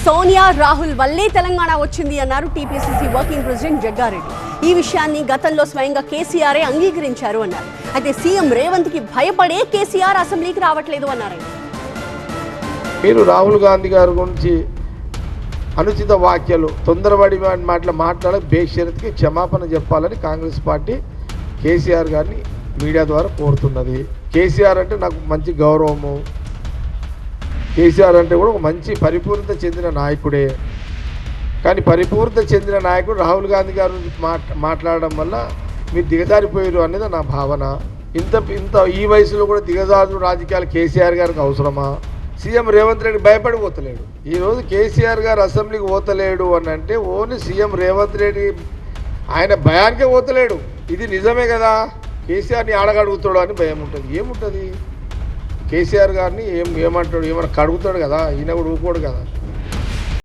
సోనియా రాహుల్ వల్లే తెలంగాణ వచ్చింది అన్నారు టీపీసీసీ వర్కింగ్ ప్రెసిడెంట్ జగ్గారెడ్డి. ఈ విషయాన్ని గతంలో స్వయంగా కేసీఆర్ అంగీకరించారు అన్నారు. అయితే సీఎం రేవంత్ కి భయపడే కేసీఆర్ అసెంబ్లీకి రావట్లేదు అన్నారు. మీరు రాహుల్ గాంధీ గారి గురించి అనుచిత వాక్యాలు తొందరపడి మాట్లాడే బేషరత్కి క్షమాపణ చెప్పాలని కాంగ్రెస్ పార్టీ కేసీఆర్ గారిని మీడియా ద్వారా కోరుతున్నది. కేసీఆర్ అంటే నాకు మంచి గౌరవము. కేసీఆర్ అంటే కూడా ఒక మంచి పరిపూర్ణత చెందిన నాయకుడే. కానీ పరిపూర్ణత చెందిన నాయకుడు రాహుల్ గాంధీ గారు మాట్లాడడం వల్ల మీరు దిగజారిపోయారు అనేది నా భావన. ఇంత ఈ వయసులో కూడా దిగజారు రాజకీయాలు కేసీఆర్ గారికి అవసరమా? సీఎం రేవంత్ రెడ్డి భయపడి పోతలేడు. ఈరోజు కేసీఆర్ గారు అసెంబ్లీకి పోతలేడు అని అంటే ఓన్లీ సీఎం రేవంత్ రెడ్డి ఆయన భయానికే పోతలేడు. ఇది నిజమే కదా. కేసీఆర్ని ఆడగడుగుతాడు అని భయం ఉంటుంది. ఏముంటుంది? కేసీఆర్ గారిని ఏమంటాడు? ఏమైనా కడుగుతాడు కదా, ఈయన కూడా ఊరుకోడు కదా.